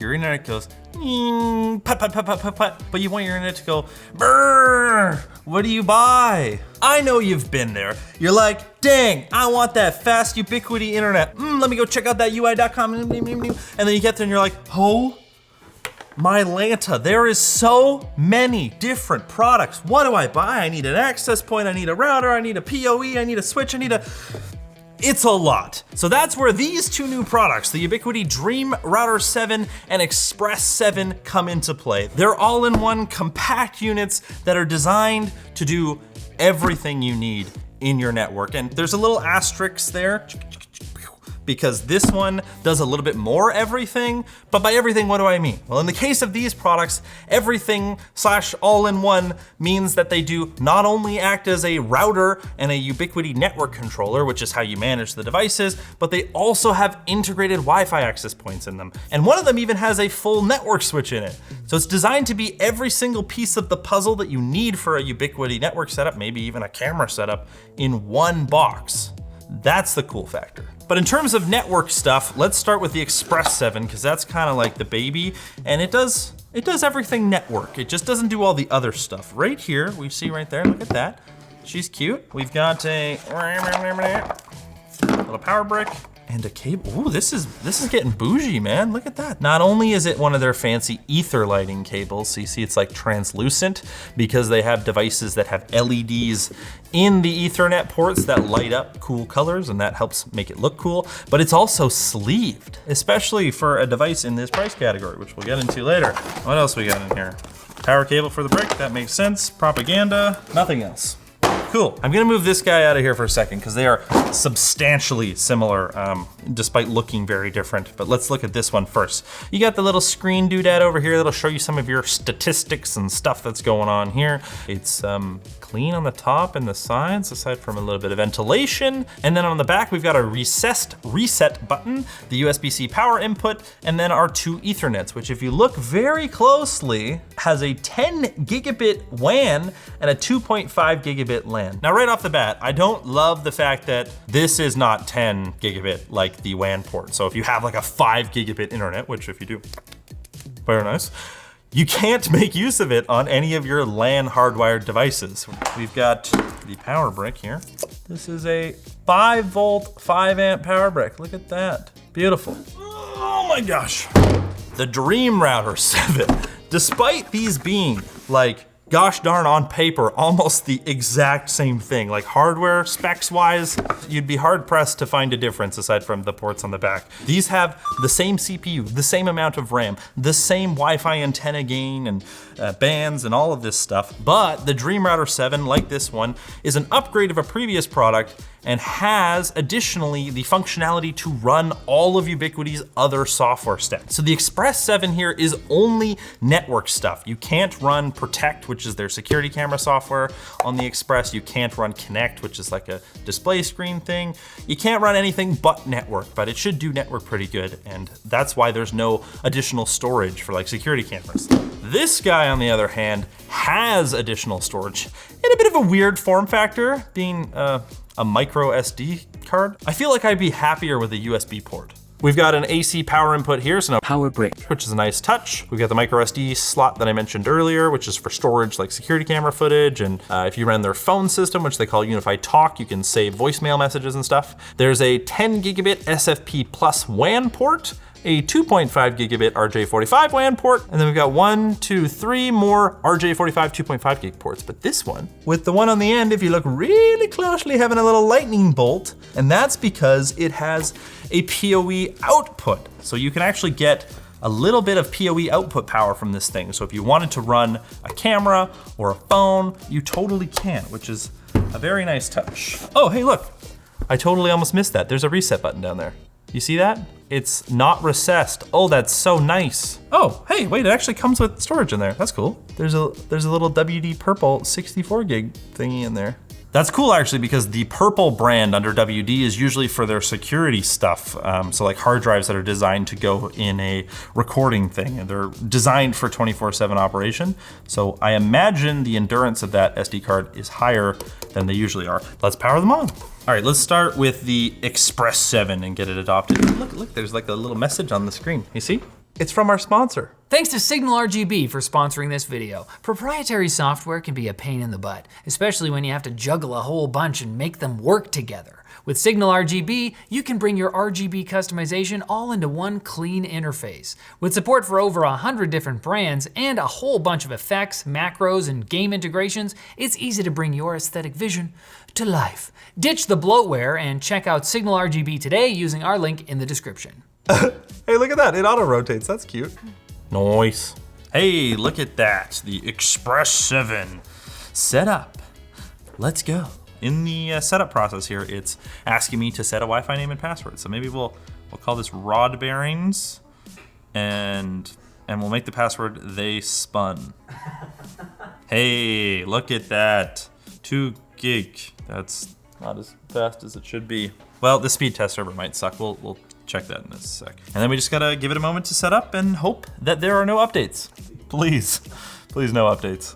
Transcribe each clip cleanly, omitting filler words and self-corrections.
Your internet goes, put, put, put, put, put, put, but you want your internet to go, brrr, what do you buy? I know you've been there. You're like, dang, I want that fast Ubiquiti internet. Let me go check out that UI.com. And then you get there and you're like, oh my Lanta, there is so many different products. What do I buy? I need an access point, I need a router, I need a PoE, I need a switch, it's a lot. So that's where these two new products, the Ubiquiti Dream Router 7 and Express 7, come into play. They're all-in-one compact units that are designed to do everything you need in your network. And there's a little asterisk there, because this one does a little bit more everything, but by everything, what do I mean? Well, in the case of these products, everything / all-in-one means that they do not only act as a router and a Ubiquiti network controller, which is how you manage the devices, but they also have integrated Wi-Fi access points in them. And one of them even has a full network switch in it. So it's designed to be every single piece of the puzzle that you need for a Ubiquiti network setup, maybe even a camera setup, in one box. That's the cool factor. But in terms of network stuff, let's start with the Express 7, because that's kind of like the baby, and it does everything network. It just doesn't do all the other stuff. Right here, we see right there, look at that. She's cute. We've got a little power brick and a cable. Ooh, this is getting bougie, man. Look at that. Not only is it one of their fancy ether lighting cables, so you see it's like translucent because they have devices that have LEDs in the Ethernet ports that light up cool colors, and that helps make it look cool, but it's also sleeved, especially for a device in this price category, which we'll get into later. What else we got in here? Power cable for the brick, that makes sense. Propaganda, nothing else. Cool. I'm gonna move this guy out of here for a second because they are substantially similar, despite looking very different. But let's look at this one first. You got the little screen doodad over here that'll show you some of your statistics and stuff that's going on here. It's clean on the top and the sides, aside from a little bit of ventilation. And then on the back, we've got a recessed reset button, the USB-C power input, and then our two Ethernets, which if you look very closely, has a 10 gigabit WAN and a 2.5 gigabit LAN. Now, right off the bat, I don't love the fact that this is not 10 gigabit like the WAN port. So if you have like a 5 gigabit internet, which if you do, very nice, you can't make use of it on any of your LAN hardwired devices. We've got the power brick here. This is a 5 volt, 5 amp power brick. Look at that, beautiful. Oh my gosh. The Dream Router 7, despite these being like, gosh darn, on paper, almost the exact same thing. Like hardware specs wise, you'd be hard pressed to find a difference aside from the ports on the back. These have the same CPU, the same amount of RAM, the same Wi-Fi antenna gain and bands and all of this stuff. But the Dream Router 7, like this one, is an upgrade of a previous product and has additionally the functionality to run all of Ubiquiti's other software stacks. So the Express 7 here is only network stuff. You can't run Protect, which is their security camera software on the Express. You can't run Connect, which is like a display screen thing. You can't run anything but network, but it should do network pretty good. And that's why there's no additional storage for like security cameras. This guy, on the other hand, has additional storage in a bit of a weird form factor, being a micro SD card. I feel like I'd be happier with a USB port. We've got an AC power input here, so no power brick, which is a nice touch. We've got the micro SD slot that I mentioned earlier, which is for storage like security camera footage. And if you run their phone system, which they call UniFi Talk, you can save voicemail messages and stuff. There's a 10 gigabit SFP plus WAN port, a 2.5 gigabit RJ45 WAN port, and then we've got 1, 2, 3 more RJ45 2.5 gig ports. But this one, with the one on the end, if you look really closely, having a little lightning bolt, and that's because it has a PoE output. So you can actually get a little bit of PoE output power from this thing. So if you wanted to run a camera or a phone, you totally can, which is a very nice touch. Oh, hey, look, I totally almost missed that. There's a reset button down there. You see that? It's not recessed. Oh, that's so nice. Oh, hey, wait, it actually comes with storage in there. That's cool. There's a little WD Purple 64 gig thingy in there. That's cool actually, because the Purple brand under WD is usually for their security stuff. So like hard drives that are designed to go in a recording thing, and they're designed for 24/7 operation. So I imagine the endurance of that SD card is higher than they usually are. Let's power them on. All right, let's start with the Express 7 and get it adopted. Look, there's like a little message on the screen. You see? It's from our sponsor. Thanks to Signal RGB for sponsoring this video. Proprietary software can be a pain in the butt, especially when you have to juggle a whole bunch and make them work together. With Signal RGB, you can bring your RGB customization all into one clean interface. With support for over 100 different brands and a whole bunch of effects, macros, and game integrations, it's easy to bring your aesthetic vision to life. Ditch the bloatware and check out Signal RGB today using our link in the description. Hey, look at that, it auto-rotates, that's cute. Nice. Hey, look at that, the Express 7 set up. Let's go. In the setup process here, it's asking me to set a Wi-Fi name and password. So maybe we'll call this rod bearings, and we'll make the password they spun. Hey, look at that, 2 gig. That's not as fast as it should be. Well, the speed test server might suck. We'll check that in a sec. And then we just gotta give it a moment to set up and hope that there are no updates. Please, please no updates.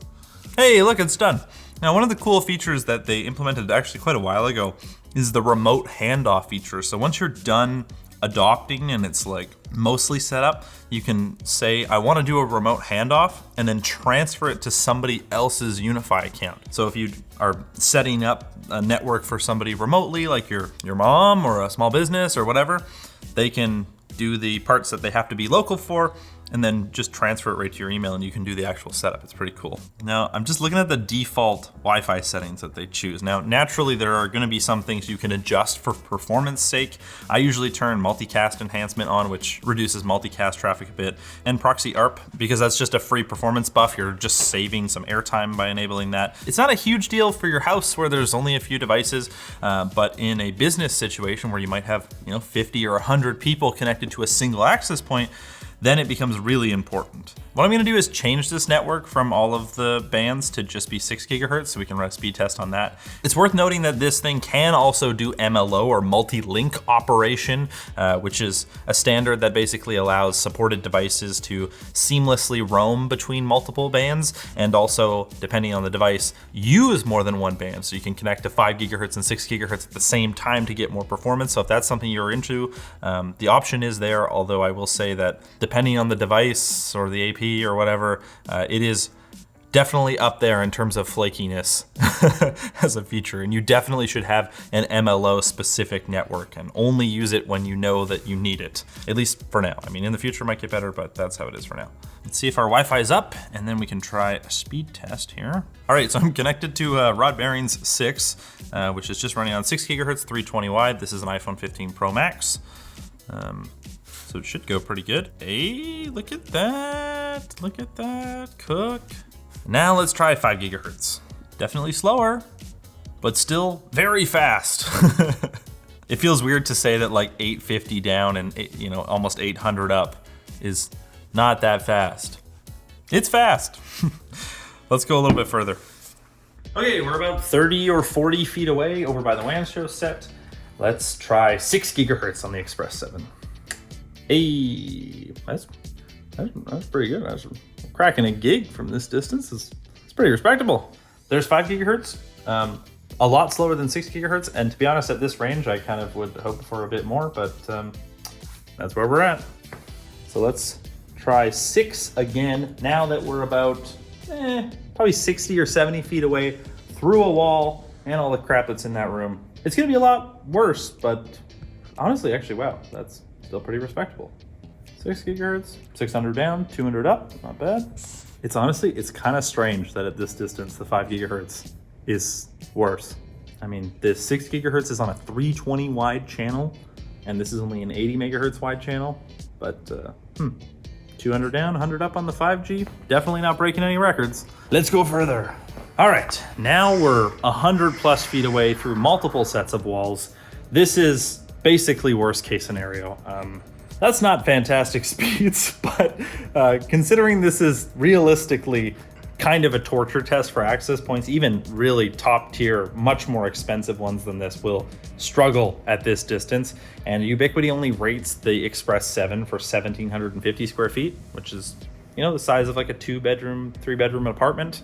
Hey, look, it's done. Now, one of the cool features that they implemented actually quite a while ago is the remote handoff feature. So once you're done adopting and it's like mostly set up, you can say, I wanna do a remote handoff and then transfer it to somebody else's UniFi account. So if you are setting up a network for somebody remotely, like your mom or a small business or whatever, they can do the parts that they have to be local for and then just transfer it right to your email and you can do the actual setup. It's pretty cool. Now, I'm just looking at the default Wi-Fi settings that they choose. Now, naturally, there are gonna be some things you can adjust for performance sake. I usually turn multicast enhancement on, which reduces multicast traffic a bit, and proxy ARP, because that's just a free performance buff. You're just saving some airtime by enabling that. It's not a huge deal for your house where there's only a few devices, but in a business situation where you might have 50 or 100 people connected to a single access point, then it becomes really important. What I'm gonna do is change this network from all of the bands to just be 6 gigahertz so we can run a speed test on that. It's worth noting that this thing can also do MLO or multi-link operation, which is a standard that basically allows supported devices to seamlessly roam between multiple bands and also, depending on the device, use more than one band. So you can connect to 5 gigahertz and 6 gigahertz at the same time to get more performance. So if that's something you're into, the option is there, although I will say that depending on the device or the AP or whatever, it is definitely up there in terms of flakiness as a feature. And you definitely should have an MLO specific network and only use it when you know that you need it, at least for now. I mean, in the future it might get better, but that's how it is for now. Let's see if our Wi-Fi is up and then we can try a speed test here. All right, so I'm connected to Rod Bearings 6, which is just running on 6 gigahertz, 320 wide. This is an iPhone 15 Pro Max. So it should go pretty good. Hey, look at that. Look at that, cook. Now let's try 5 gigahertz. Definitely slower, but still very fast. It feels weird to say that like 850 down and almost 800 up is not that fast. It's fast. Let's go a little bit further. Okay, we're about 30 or 40 feet away over by the WAN show set. Let's try 6 gigahertz on the Express 7. Hey, that's pretty good. That's cracking a gig from this distance. It's pretty respectable. There's 5 gigahertz, a lot slower than 6 gigahertz. And to be honest, at this range, I kind of would hope for a bit more, but that's where we're at. So let's try 6 again. Now that we're about probably 60 or 70 feet away through a wall and all the crap that's in that room. It's gonna be a lot worse, but honestly, actually, wow, that's still pretty respectable. 6 gigahertz, 600 down, 200 up, not bad. It's kind of strange that at this distance, the 5 gigahertz is worse. I mean, the 6 gigahertz is on a 320 wide channel, and this is only an 80 megahertz wide channel, but 200 down, 100 up on the 5G, definitely not breaking any records. Let's go further. All right, now we're 100 plus feet away through multiple sets of walls. This is basically worst case scenario. That's not fantastic speeds, but considering this is realistically kind of a torture test for access points, even really top tier, much more expensive ones than this will struggle at this distance. And Ubiquiti only rates the Express 7 for 1,750 square feet, which is, the size of like a 2-bedroom, 3-bedroom apartment.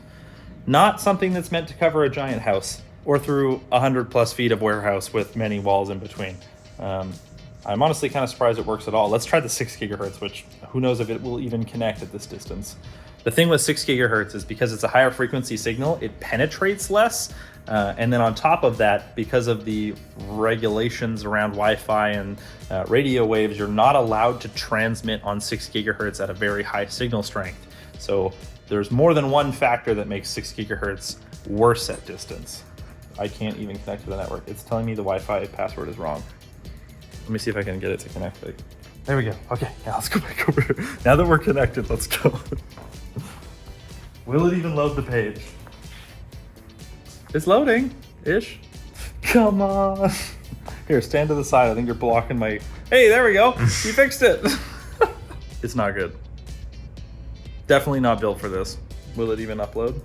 Not something that's meant to cover a giant house or through 100 plus feet of warehouse with many walls in between. I'm honestly kind of surprised it works at all. Let's try the 6 gigahertz, which who knows if it will even connect at this distance. The thing with 6 gigahertz is because it's a higher frequency signal, it penetrates less. And then on top of that, because of the regulations around Wi-Fi and radio waves, you're not allowed to transmit on 6 gigahertz at a very high signal strength. So there's more than one factor that makes 6 gigahertz worse at distance. I can't even connect to the network. It's telling me the Wi-Fi password is wrong. Let me see if I can get it to connect. There we go. Okay, yeah, let's go back over here. Now that we're connected, let's go. Will it even load the page? It's loading-ish. Come on. Here, stand to the side. I think you're blocking my... Hey, there we go. You fixed it. It's not good. Definitely not built for this. Will it even upload?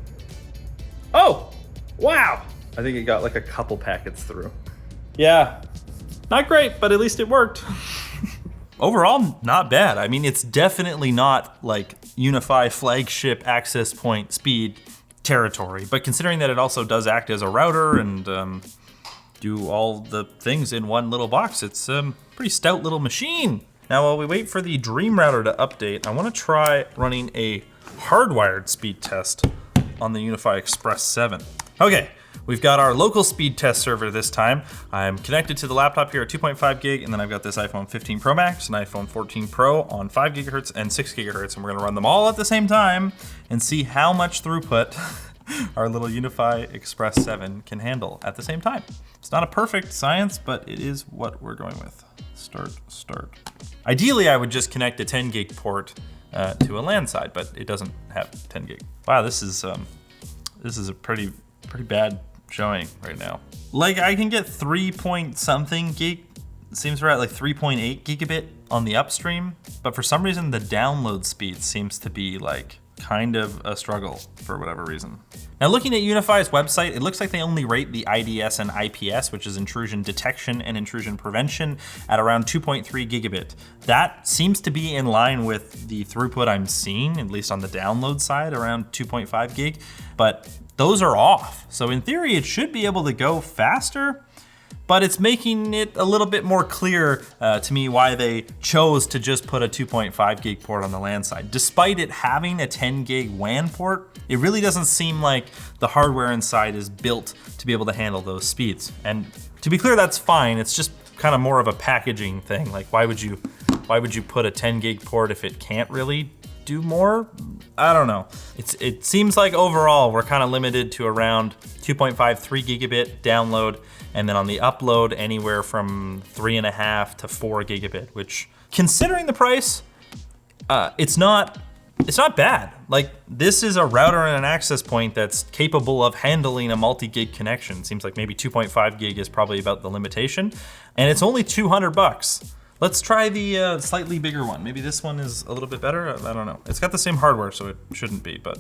Oh, wow. I think it got like a couple packets through. Yeah, not great, but at least it worked. Overall, not bad. I mean, it's definitely not like UniFi flagship access point speed territory, but considering that it also does act as a router and do all the things in one little box, it's a pretty stout little machine. Now, while we wait for the Dream Router to update, I want to try running a hardwired speed test on the UniFi Express 7. Okay. We've got our local speed test server this time. I'm connected to the laptop here at 2.5 gig, and then I've got this iPhone 15 Pro Max and iPhone 14 Pro on 5 gigahertz and 6 gigahertz, and we're gonna run them all at the same time and see how much throughput our little UniFi Express 7 can handle at the same time. It's not a perfect science, but it is what we're going with. Start. Ideally, I would just connect a 10 gig port to a LAN side, but it doesn't have 10 gig. Wow, this is a pretty bad showing right now. Like, I can get 3 point something gig. It seems we're at like 3.8 gigabit on the upstream, but for some reason the download speed seems to be like kind of a struggle for whatever reason. Now, looking at UniFi's website, it looks like they only rate the IDS and IPS, which is intrusion detection and intrusion prevention, at around 2.3 gigabit. That seems to be in line with the throughput I'm seeing, at least on the download side, around 2.5 gig, but those are off. So in theory, it should be able to go faster, but it's making it a little bit more clear to me why they chose to just put a 2.5 gig port on the LAN side. Despite it having a 10 gig WAN port, it really doesn't seem like the hardware inside is built to be able to handle those speeds. And to be clear, that's fine. It's just kind of more of a packaging thing. Like, why would you put a 10 gig port if it can't really do more? I don't know. It seems like overall we're kind of limited to around 2.5, 3 gigabit download, and then on the upload anywhere from 3.5 to 4 gigabit, which, considering the price, it's not bad. Like, this is a router and an access point that's capable of handling a multi-gig connection. Seems like maybe 2.5 gig is probably about the limitation, and it's only $200. Let's try the slightly bigger one. Maybe this one is a little bit better. I don't know. It's got the same hardware, so it shouldn't be, but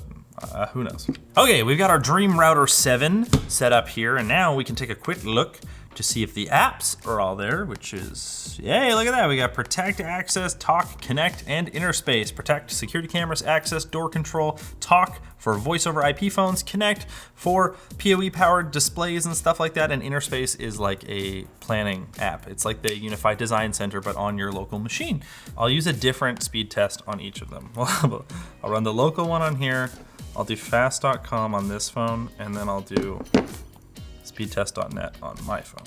who knows? Okay, we've got our Dream Router 7 set up here, and now we can take a quick look to see if the apps are all there, which is, yay, look at that. We got Protect, Access, Talk, Connect, and Interspace. Protect, security cameras, access, door control, Talk for voice over IP phones, Connect for PoE powered displays and stuff like that, and Interspace is like a planning app. It's like the UniFi Design Center, but on your local machine. I'll use a different speed test on each of them. I'll run the local one on here, I'll do fast.com on this phone, and then I'll do speedtest.net on my phone.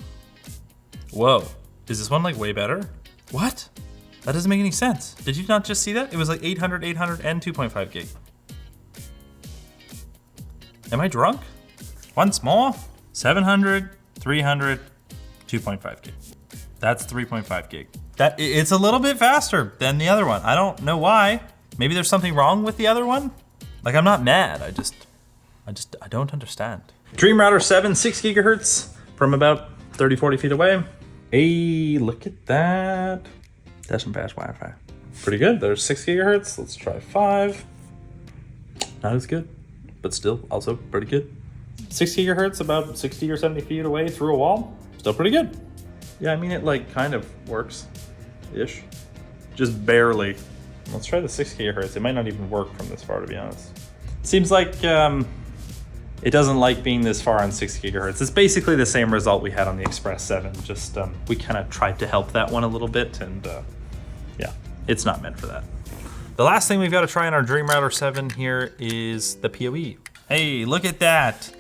Whoa, is this one like way better? What? That doesn't make any sense. Did you not just see that? It was like 800, 800, and 2.5 gig. Am I drunk? Once more, 700, 300, 2.5 gig. That's 3.5 gig. It's a little bit faster than the other one. I don't know why. Maybe there's something wrong with the other one. Like, I'm not mad. I don't understand. Dream Router 7, 6 gigahertz from about 30, 40 feet away. Hey, look at that. That's some fast Wi-Fi. Pretty good. There's 6 gigahertz. Let's try 5. Not as good, but still also pretty good. 6 gigahertz, about 60 or 70 feet away through a wall. Still pretty good. Yeah, I mean, it like kind of works-ish. Just barely. Let's try the 6 gigahertz. It might not even work from this far, to be honest. Seems like it doesn't like being this far on 6 gigahertz. It's basically the same result we had on the Express 7, just we kind of tried to help that one a little bit, and yeah, it's not meant for that. The last thing we've got to try on our Dream Router 7 here is the PoE. Hey, look at that.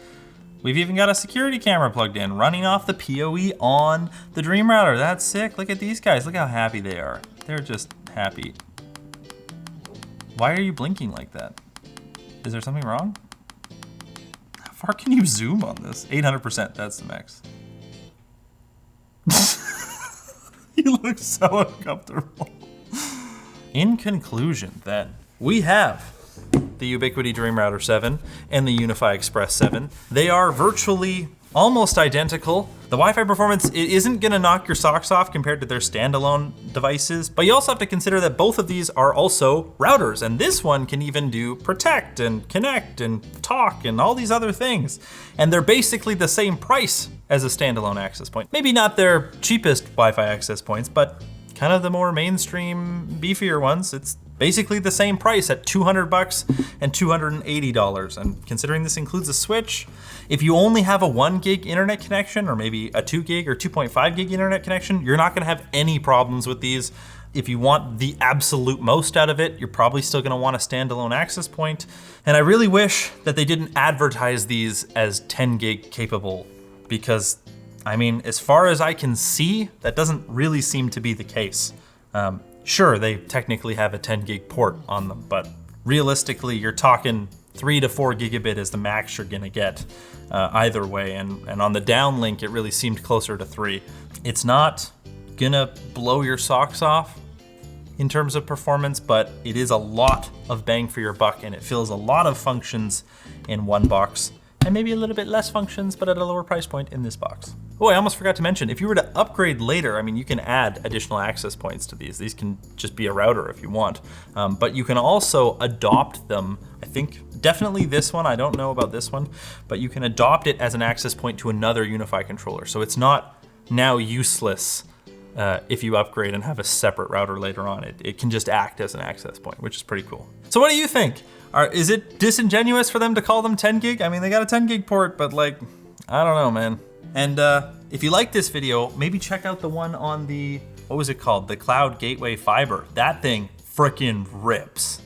We've even got a security camera plugged in, running off the PoE on the Dream Router. That's sick. Look at these guys. Look how happy they are. They're just happy. Why are you blinking like that? Is there something wrong? How far can you zoom on this? 800%, that's the max. You look so uncomfortable. In conclusion, then, we have the Ubiquiti Dream Router 7 and the UniFi Express 7. They are virtually almost identical. The Wi-Fi performance, it isn't gonna knock your socks off compared to their standalone devices, but you also have to consider that both of these are also routers, and this one can even do protect and connect and talk and all these other things. And they're basically the same price as a standalone access point. Maybe not their cheapest Wi-Fi access points, but kind of the more mainstream, beefier ones. It's basically the same price at $200 and $280. And considering this includes a switch, if you only have a 1 gig internet connection, or maybe a 2 gig or 2.5 gig internet connection, you're not gonna have any problems with these. If you want the absolute most out of it, you're probably still gonna want a standalone access point. And I really wish that they didn't advertise these as 10 gig capable, because I mean, as far as I can see, that doesn't really seem to be the case. Sure, they technically have a 10 gig port on them, but realistically, you're talking 3 to 4 gigabit is the max you're gonna get either way. And on the downlink, it really seemed closer to 3. It's not gonna blow your socks off in terms of performance, but it is a lot of bang for your buck, and it fills a lot of functions in one box, and maybe a little bit less functions, but at a lower price point in this box. Oh, I almost forgot to mention, if you were to upgrade later, I mean, you can add additional access points to these. These can just be a router if you want, but you can also adopt them. I think definitely this one, I don't know about this one, but you can adopt it as an access point to another UniFi controller. So it's not now useless if you upgrade and have a separate router later on. It can just act as an access point, which is pretty cool. So what do you think? Is it disingenuous for them to call them 10 gig? I mean, they got a 10 gig port, but like, I don't know, man. And if you like this video, maybe check out the one on the, what was it called? The Cloud Gateway Fiber. That thing frickin' rips.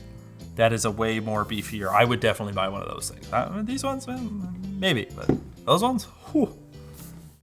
That is a way more beefier. I would definitely buy one of those things. These ones, maybe, but those ones, whew.